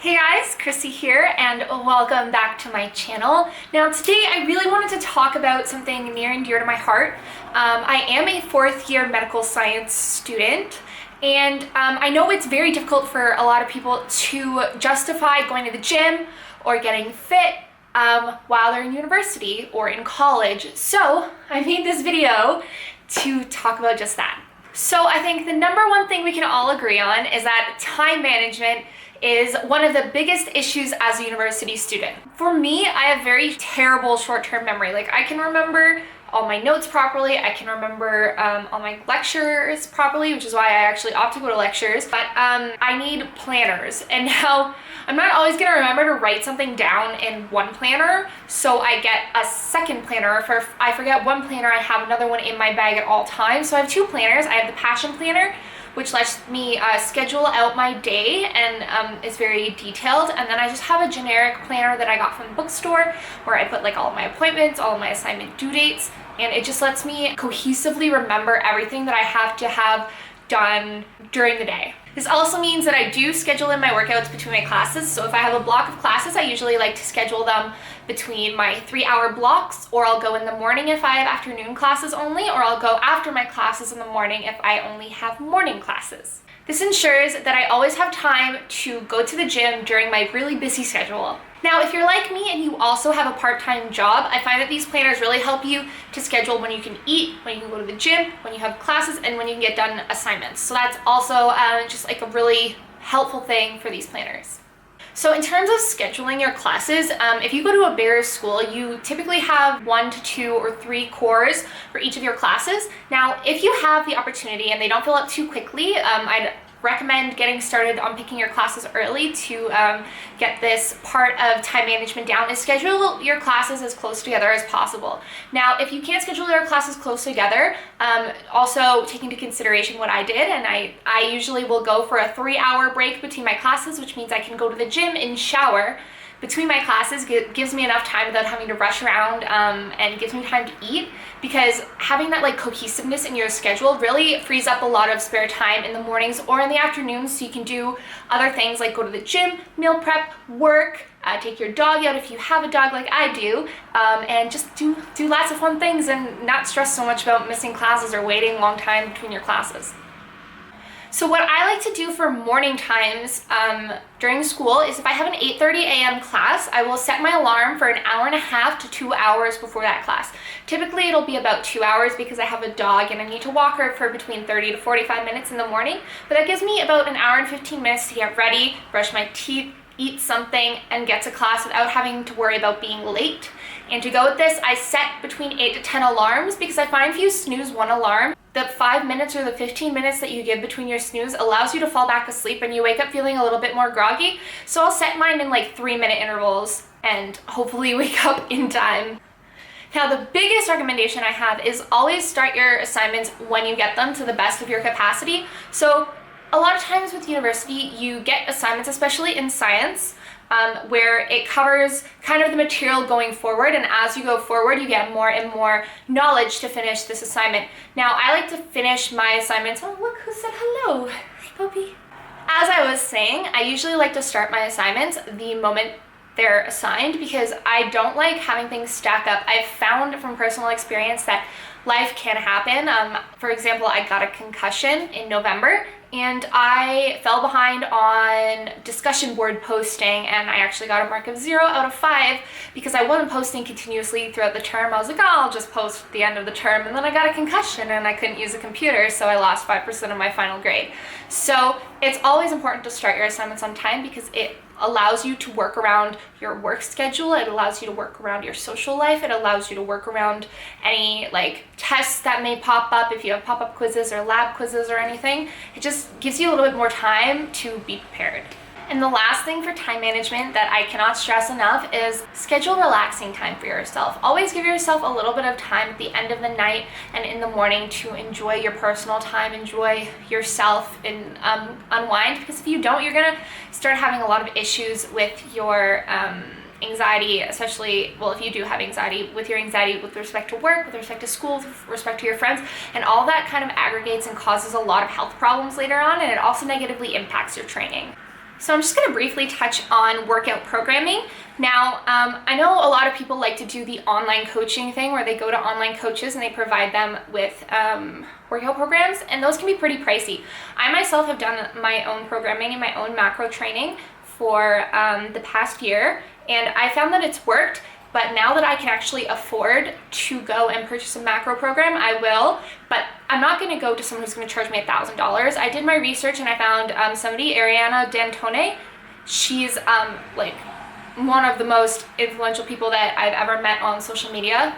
Hey guys, Chrissy here and welcome back to my channel. Now today I really wanted to talk about something near and dear to my heart. I am a fourth year medical science student and I know it's very difficult for a lot of people to justify going to the gym or getting fit while they're in university or in college. So I made this video to talk about just that. So I think the number one thing we can all agree on is that time management is one of the biggest issues as a university student. For me, I have very terrible short-term memory. Like I can remember all my notes properly, I can remember all my lectures properly, which is why I actually opt to go to lectures, but I need planners. And now I'm not always gonna remember to write something down in one planner, so I get a second planner. If I forget one planner, I have another one in my bag at all times. So I have two planners. I have the Passion Planner, which lets me schedule out my day and is very detailed. And then I just have a generic planner that I got from the bookstore where I put like all of my appointments, all of my assignment due dates, and it just lets me cohesively remember everything that I have to have done during the day. This also means that I do schedule in my workouts between my classes. So if I have a block of classes, I usually like to schedule them between my 3-hour blocks, or I'll go in the morning if I have afternoon classes only, or I'll go after my classes in the morning if I only have morning classes. This ensures that I always have time to go to the gym during my really busy schedule. Now, if you're like me and you also have a part-time job, I find that these planners really help you to schedule when you can eat, when you can go to the gym, when you have classes, and when you can get done assignments. So that's also just like a really helpful thing for these planners. So in terms of scheduling your classes, if you go to a bigger school, you typically have 1 to 2 or 3 cores for each of your classes. Now, if you have the opportunity and they don't fill up too quickly, I'd recommend getting started on picking your classes early to get this part of time management down, is schedule your classes as close together as possible. Now, if you can't schedule your classes close together, also take into consideration what I did, and I usually will go for a 3-hour break between my classes, which means I can go to the gym and shower between my classes. Gives me enough time without having to rush around and gives me time to eat, because having that like cohesiveness in your schedule really frees up a lot of spare time in the mornings or in the afternoons, so you can do other things like go to the gym, meal prep, work, take your dog out if you have a dog like I do, and just do lots of fun things and not stress so much about missing classes or waiting a long time between your classes. So what I like to do for morning times during school is if I have an 8:30 a.m. class, I will set my alarm for an hour and a half to 2 hours before that class. Typically it'll be about 2 hours because I have a dog and I need to walk her for between 30 to 45 minutes in the morning, but that gives me about an hour and 15 minutes to get ready, brush my teeth, eat something, and get to class without having to worry about being late. And to go with this, I set between 8 to 10 alarms, because I find if you snooze one alarm, the 5 minutes or the 15 minutes that you give between your snooze allows you to fall back asleep and you wake up feeling a little bit more groggy. So I'll set mine in like 3-minute intervals and hopefully wake up in time. Now, the biggest recommendation I have is always start your assignments when you get them to the best of your capacity. So a lot of times with university, you get assignments, especially in science, where it covers kind of the material going forward, and as you go forward, you get more and more knowledge to finish this assignment. Now, I like to finish my assignments. Oh, look who said hello. Hi, puppy. As I was saying, I usually like to start my assignments the moment they're assigned, because I don't like having things stack up. I've found from personal experience that life can happen. For example, I got a concussion in November and I fell behind on discussion board posting, and I actually got a mark of 0 out of 5 because I wasn't posting continuously throughout the term. I was like, oh, I'll just post at the end of the term, and then I got a concussion and I couldn't use a computer, so I lost 5% of my final grade. So it's always important to start your assignments on time, because it allows you to work around your work schedule, it allows you to work around your social life, it allows you to work around any like tests that may pop up if you have pop-up quizzes or lab quizzes or anything. It just gives you a little bit more time to be prepared. And the last thing for time management that I cannot stress enough is schedule relaxing time for yourself. Always give yourself a little bit of time at the end of the night and in the morning to enjoy your personal time, enjoy yourself, and unwind, because if you don't, you're gonna start having a lot of issues with your anxiety, especially, well, if you do have anxiety, with your anxiety with respect to work, with respect to school, with respect to your friends, and all that kind of aggregates and causes a lot of health problems later on, and it also negatively impacts your training. So I'm just going to briefly touch on workout programming. Now, I know a lot of people like to do the online coaching thing where they go to online coaches and they provide them with workout programs, and those can be pretty pricey. I myself have done my own programming and my own macro training for the past year, and I found that it's worked. But now that I can actually afford to go and purchase a macro program, I will. But I'm not going to go to someone who's going to charge me $1,000. I did my research and I found somebody, Ariana D'Antone. She's like one of the most influential people that I've ever met on social media.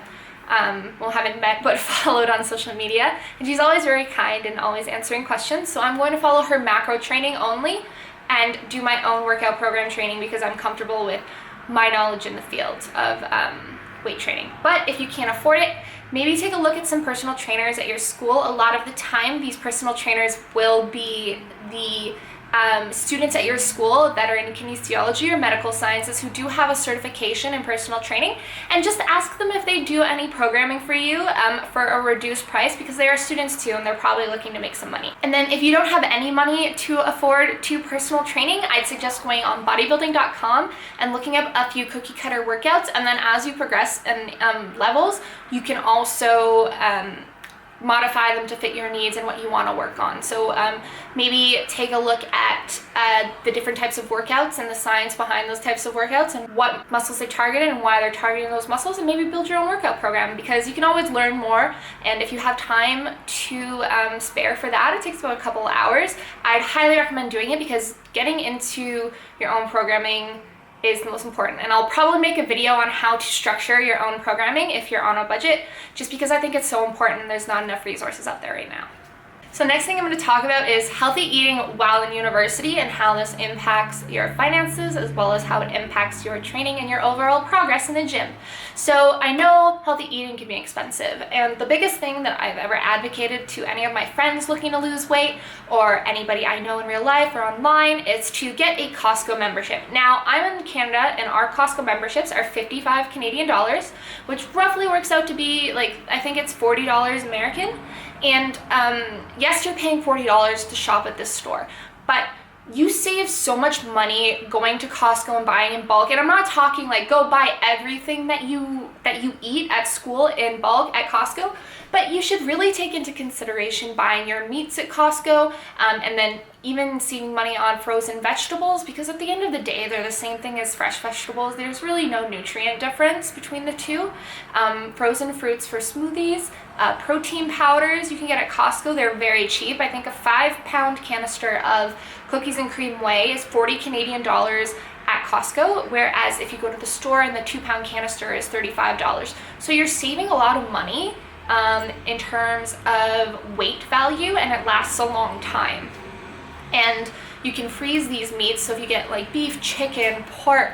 Well, haven't met, but followed on social media. And she's always very kind and always answering questions. So I'm going to follow her macro training only and do my own workout program training because I'm comfortable with my knowledge in the field of weight training. But if you can't afford it, maybe take a look at some personal trainers at your school. A lot of the time, these personal trainers will be the students at your school that are in kinesiology or medical sciences who do have a certification in personal training, and just ask them if they do any programming for you for a reduced price, because they are students too and they're probably looking to make some money. And then if you don't have any money to afford to personal training, I'd suggest going on bodybuilding.com and looking up a few cookie cutter workouts, and then as you progress in levels, you can also modify them to fit your needs and what you want to work on. So maybe take a look at the different types of workouts and the science behind those types of workouts and what muscles they targeted and why they're targeting those muscles, and maybe build your own workout program, because you can always learn more. And if you have time to spare for that, it takes about a couple of hours. I'd highly recommend doing it, because getting into your own programming is the most important. And I'll probably make a video on how to structure your own programming if you're on a budget, just because I think it's so important and there's not enough resources out there right now. So next thing I'm going to talk about is healthy eating while in university and how this impacts your finances, as well as how it impacts your training and your overall progress in the gym. So I know healthy eating can be expensive, and the biggest thing that I've ever advocated to any of my friends looking to lose weight, or anybody I know in real life or online, is to get a Costco membership. Now, I'm in Canada and our Costco memberships are 55 Canadian dollars, which roughly works out to be like, I think it's $40 American. And yes, you're paying $40 to shop at this store, but you save so much money going to Costco and buying in bulk. And I'm not talking like go buy everything that you eat at school in bulk at Costco, but you should really take into consideration buying your meats at Costco, and then even saving money on frozen vegetables, because at the end of the day, they're the same thing as fresh vegetables. There's really no nutrient difference between the two. Frozen fruits for smoothies, protein powders you can get at Costco. They're very cheap. I think a 5-pound canister of cookies and cream whey is 40 Canadian dollars at Costco, whereas if you go to the store and the 2-pound canister is $35. So you're saving a lot of money in terms of weight value, and it lasts a long time. And you can freeze these meats, so if you get like beef, chicken, pork,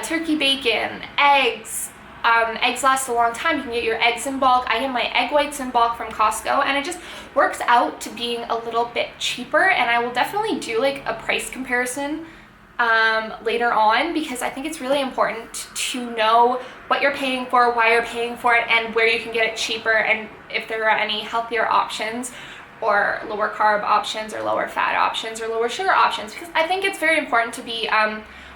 turkey bacon, eggs, eggs last a long time. You can get your eggs in bulk. I get my egg whites in bulk from Costco, and it just works out to being a little bit cheaper. And I will definitely do like a price comparison later on, because I think it's really important to know what you're paying for, why you're paying for it, and where you can get it cheaper, and if there are any healthier options, or lower carb options, or lower fat options, or lower sugar options, because I think it's very important to be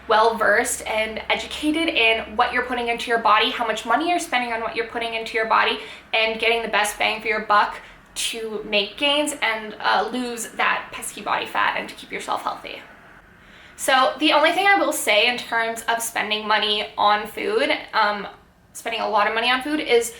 well versed and educated in what you're putting into your body, how much money you're spending on what you're putting into your body, and getting the best bang for your buck to make gains and lose that pesky body fat and to keep yourself healthy. So the only thing I will say in terms of spending money on food, spending a lot of money on food, is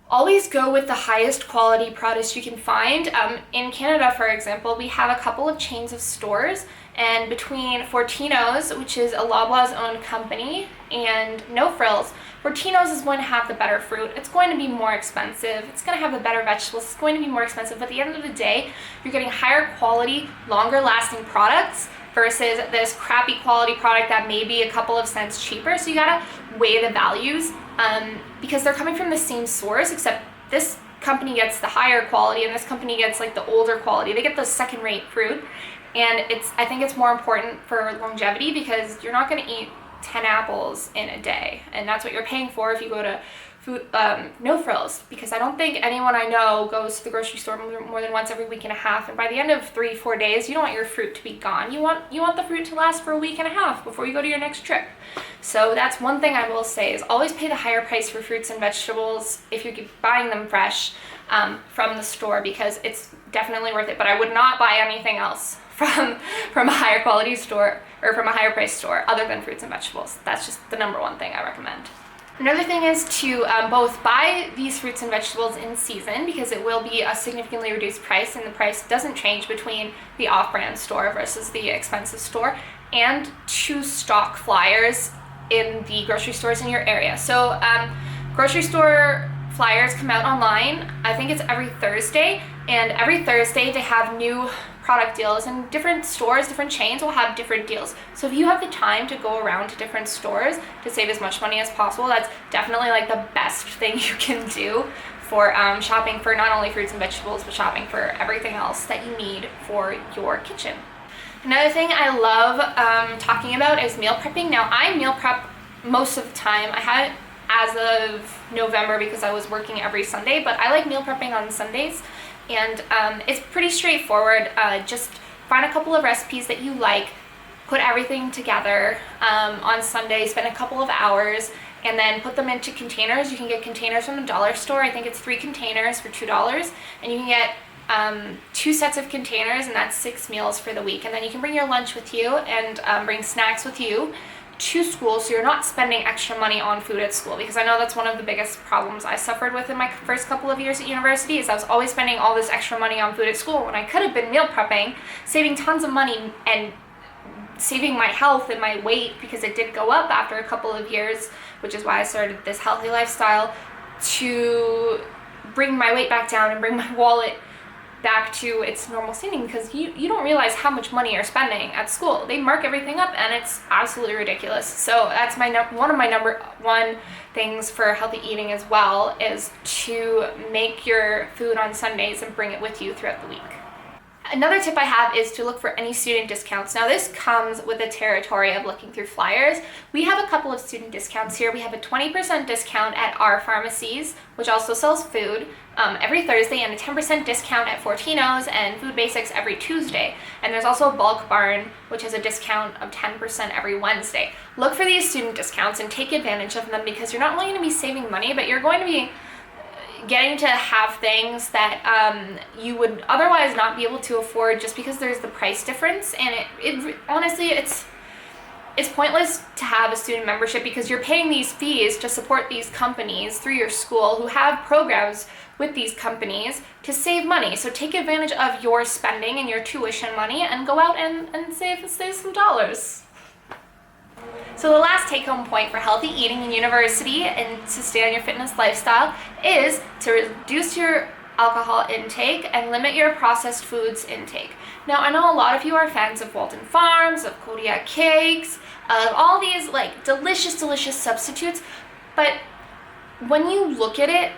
always go with the highest quality produce you can find. In Canada, for example, we have a couple of chains of stores, and between Fortino's, which is a Loblaws owned company, and No Frills, Fortino's is going to have the better fruit. It's going to be more expensive. It's going to have the better vegetables. It's going to be more expensive. But at the end of the day, you're getting higher quality, longer lasting products versus this crappy quality product that may be a couple of cents cheaper. So you gotta weigh the values, because they're coming from the same source, except this company gets the higher quality and this company gets like the older quality. They get the second rate fruit, and I think it's more important for longevity, because you're not gonna eat 10 apples in a day, and that's what you're paying for if you go to food, No Frills, because I don't think anyone I know goes to the grocery store more than once every week and a half, and by the end of 3-4 days you don't want your fruit to be gone. You want the fruit to last for a week and a half before you go to your next trip. So that's one thing I will say, is always pay the higher price for fruits and vegetables if you're buying them fresh from the store, because it's definitely worth it. But I would not buy anything else from a higher quality store or from a higher price store other than fruits and vegetables. That's just the number one thing I recommend. Another thing is to both buy these fruits and vegetables in season, because it will be a significantly reduced price, and the price doesn't change between the off-brand store versus the expensive store, and to stock flyers in the grocery stores in your area. So grocery store flyers come out online, I think it's every Thursday, and every Thursday they have new product deals, and different stores, different chains will have different deals. So if you have the time to go around to different stores to save as much money as possible, that's definitely like the best thing you can do for shopping for not only fruits and vegetables, but shopping for everything else that you need for your kitchen. Another thing I love talking about is meal prepping. Now, I meal prep most of the time. I haven't as of November because I was working every Sunday, but I like meal prepping on Sundays, and it's pretty straightforward. Just find a couple of recipes that you like, put everything together on Sunday, spend a couple of hours, and then put them into containers. You can get containers from the dollar store. I think it's 3 containers for $2, and you can get 2 sets of containers, and that's 6 meals for the week. And then you can bring your lunch with you and bring snacks with you to school, so you're not spending extra money on food at school, because I know that's one of the biggest problems I suffered with in my first couple of years at university, is I was always spending all this extra money on food at school when I could have been meal prepping, saving tons of money and saving my health and my weight, because it did go up after a couple of years, which is why I started this healthy lifestyle, to bring my weight back down and bring my wallet back to its normal standing, because you don't realize how much money you're spending at school. They mark everything up and it's absolutely ridiculous. So that's one of my number one things for healthy eating as well, is to make your food on Sundays and bring it with you throughout the week. Another tip I have is to look for any student discounts. Now, this comes with the territory of looking through flyers. We have a couple of student discounts here. We have a 20% discount at our pharmacies, which also sells food, every Thursday, and a 10% discount at Fortino's and Food Basics every Tuesday. And there's also Bulk Barn, which has a discount of 10% every Wednesday. Look for these student discounts and take advantage of them, because you're not only going to be saving money, but you're going to be getting to have things that you would otherwise not be able to afford, just because there's the price difference. And it honestly, it's pointless to have a student membership, because you're paying these fees to support these companies through your school who have programs with these companies to save money. So take advantage of your spending and your tuition money and go out and save some dollars. So the last take-home point for healthy eating in university and to stay on your fitness lifestyle is to reduce your alcohol intake and limit your processed foods intake. Now, I know a lot of you are fans of Walton Farms, of Kodiak cakes, of all these like delicious substitutes, but when you look at it,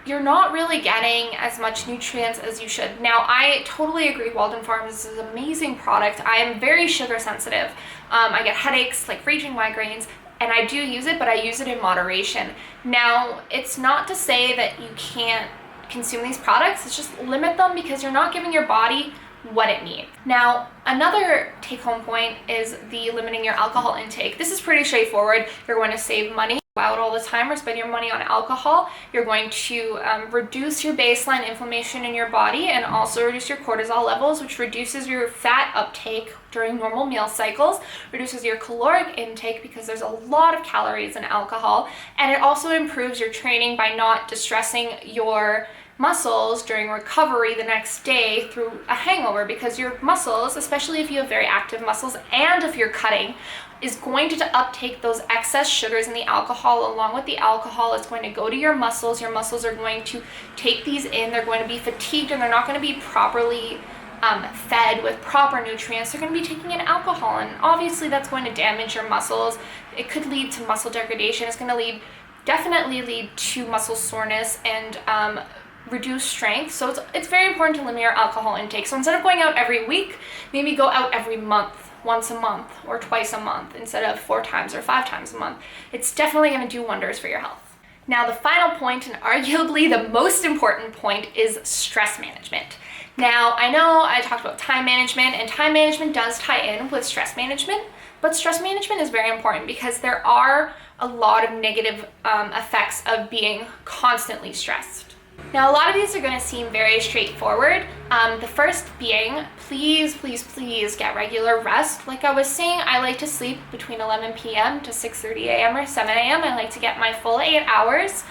you're not really getting as much nutrients as you should. Now, I totally agree, Walton Farms is an amazing product. I am very sugar sensitive. I get headaches, like raging migraines, and I do use it, but I use it in moderation. Now, it's not to say that you can't consume these products, it's just limit them, because you're not giving your body what it needs. Now, another take-home point is the limiting your alcohol intake. This is pretty straightforward. You're going to save money out all the time or spend your money on alcohol. You're going to reduce your baseline inflammation in your body, and also reduce your cortisol levels, which reduces your fat uptake during normal meal cycles, reduces your caloric intake because there's a lot of calories in alcohol, and it also improves your training by not distressing your muscles during recovery the next day through a hangover, because your muscles, especially if you have very active muscles and if you're cutting, is going to uptake those excess sugars in the alcohol. Along with the alcohol, it's going to go to your muscles. Your muscles are going to take these in. They're going to be fatigued, and they're not going to be properly fed with proper nutrients. They're going to be taking in alcohol, and obviously that's going to damage your muscles. It could lead to muscle degradation. It's going to definitely lead to muscle soreness and reduce strength. So it's very important to limit your alcohol intake. So instead of going out every week, maybe go out every month once a month or twice a month instead of 4 times or 5 times a month, it's definitely going to do wonders for your health. Now, the final point, and arguably the most important point, is stress management. Now, I know I talked about time management, and time management does tie in with stress management, but stress management is very important because there are a lot of negative effects of being constantly stressed. Now, a lot of these are going to seem very straightforward. The first being, please get regular rest. Like I was saying, I like to sleep between 11 p.m. to 6:30 a.m. or 7 a.m. I like to get my full 8 hours.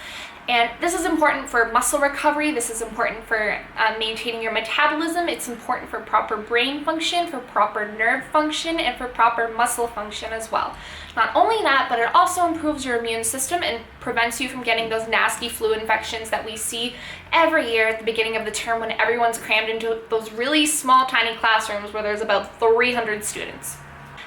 And this is important for muscle recovery. This is important for maintaining your metabolism. It's important for proper brain function, for proper nerve function, and for proper muscle function as well. Not only that, but it also improves your immune system and prevents you from getting those nasty flu infections that we see every year at the beginning of the term when everyone's crammed into those really small, tiny classrooms where there's about 300 students.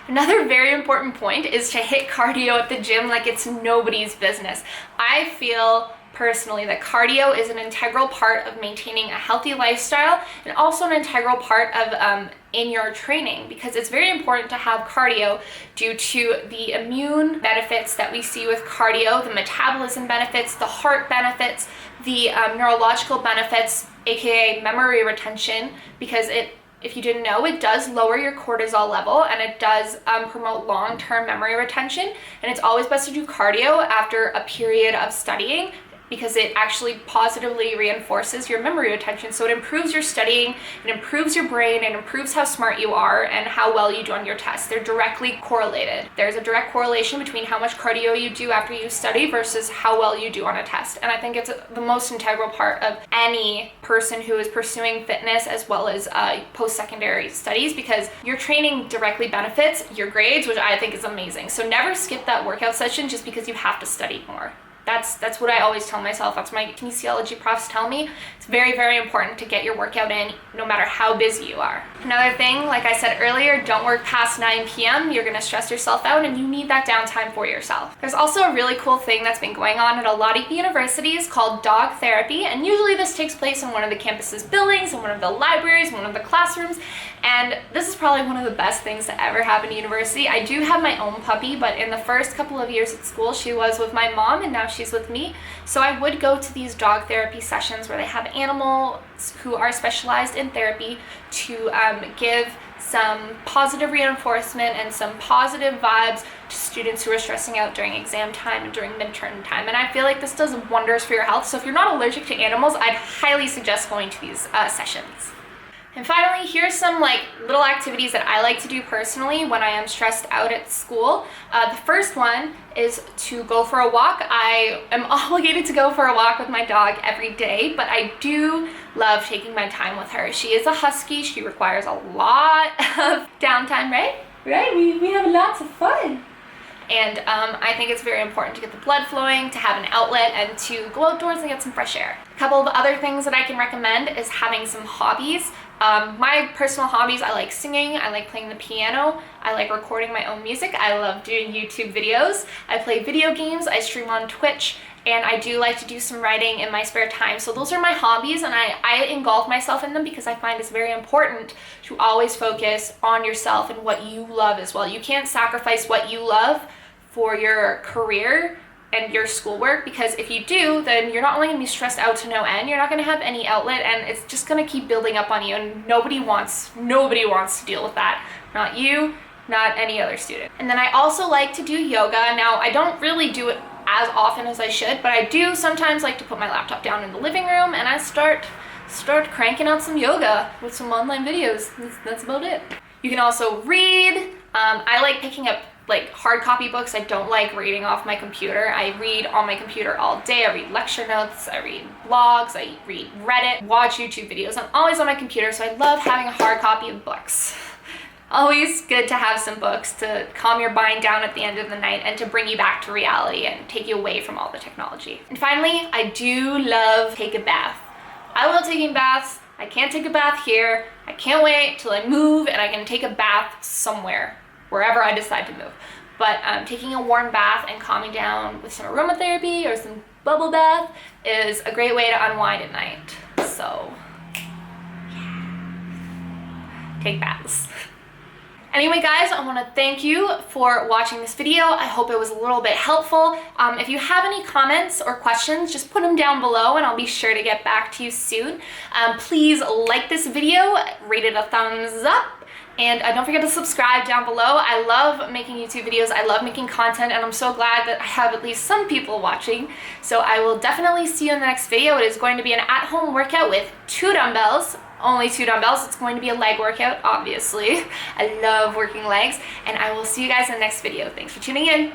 Another very important point is to hit cardio at the gym like it's nobody's business. I feel personally that cardio is an integral part of maintaining a healthy lifestyle and also an integral part of in your training, because it's very important to have cardio due to the immune benefits that we see with cardio, the metabolism benefits, the heart benefits, the neurological benefits, aka memory retention, because if you didn't know, it does lower your cortisol level and it does promote long-term memory retention. And it's always best to do cardio after a period of studying because it actually positively reinforces your memory retention. So it improves your studying, it improves your brain, it improves how smart you are and how well you do on your tests. They're directly correlated. There's a direct correlation between how much cardio you do after you study versus how well you do on a test. And I think it's the most integral part of any person who is pursuing fitness as well as post-secondary studies, because your training directly benefits your grades, which I think is amazing. So never skip that workout session just because you have to study more. That's what I always tell myself. That's my kinesiology profs tell me. It's very, very important to get your workout in no matter how busy you are. Another thing, like I said earlier, don't work past 9 p.m. You're gonna stress yourself out and you need that downtime for yourself. There's also a really cool thing that's been going on at a lot of universities called dog therapy, and usually this takes place in one of the campus's buildings, in one of the libraries, one of the classrooms, and this is probably one of the best things to ever happen to university. I do have my own puppy, but in the first couple of years at school, she was with my mom and now she's with me. So I would go to these dog therapy sessions where they have animals who are specialized in therapy to give some positive reinforcement and some positive vibes to students who are stressing out during exam time and during midterm time. And I feel like this does wonders for your health. So if you're not allergic to animals, I'd highly suggest going to these sessions. And finally, here's some little activities that I like to do personally when I am stressed out at school. The first one is to go for a walk. I am obligated to go for a walk with my dog every day, but I do love taking my time with her. She is a husky. She requires a lot of downtime, right? Right? We have lots of fun. And I think it's very important to get the blood flowing, to have an outlet, and to go outdoors and get some fresh air. A couple of other things that I can recommend is having some hobbies. My personal hobbies, I like singing, I like playing the piano, I like recording my own music, I love doing YouTube videos, I play video games, I stream on Twitch, and I do like to do some writing in my spare time. So those are my hobbies, and I engulf myself in them because I find it's very important to always focus on yourself and what you love as well. You can't sacrifice what you love for your career and your schoolwork, because if you do, then you're not only going to be stressed out to no end, you're not going to have any outlet, and it's just going to keep building up on you, and nobody wants to deal with that. Not you, not any other student. And then I also like to do yoga. Now, I don't really do it as often as I should, but I do sometimes like to put my laptop down in the living room and I start cranking out some yoga with some online videos. That's about it. You can also read. I like picking up hard copy books. I don't like reading off my computer. I read on my computer all day. I read lecture notes, I read blogs, I read Reddit, watch YouTube videos. I'm always on my computer, so I love having a hard copy of books. Always good to have some books to calm your mind down at the end of the night and to bring you back to reality and take you away from all the technology. And finally, I do love take a bath. I love taking baths. I can't take a bath here. I can't wait till I move and I can take a bath somewhere, wherever I decide to move. But taking a warm bath and calming down with some aromatherapy or some bubble bath is a great way to unwind at night. So, yeah. Take baths. Anyway, guys, I want to thank you for watching this video. I hope it was a little bit helpful. If you have any comments or questions, just put them down below and I'll be sure to get back to you soon. Please like this video, rate it a thumbs up, and don't forget to subscribe down below. I love making YouTube videos. I love making content, and I'm so glad that I have at least some people watching. So I will definitely see you in the next video. It is going to be an at-home workout with 2 dumbbells. Only 2 dumbbells. It's going to be a leg workout, obviously. I love working legs, and I will see you guys in the next video. Thanks for tuning in.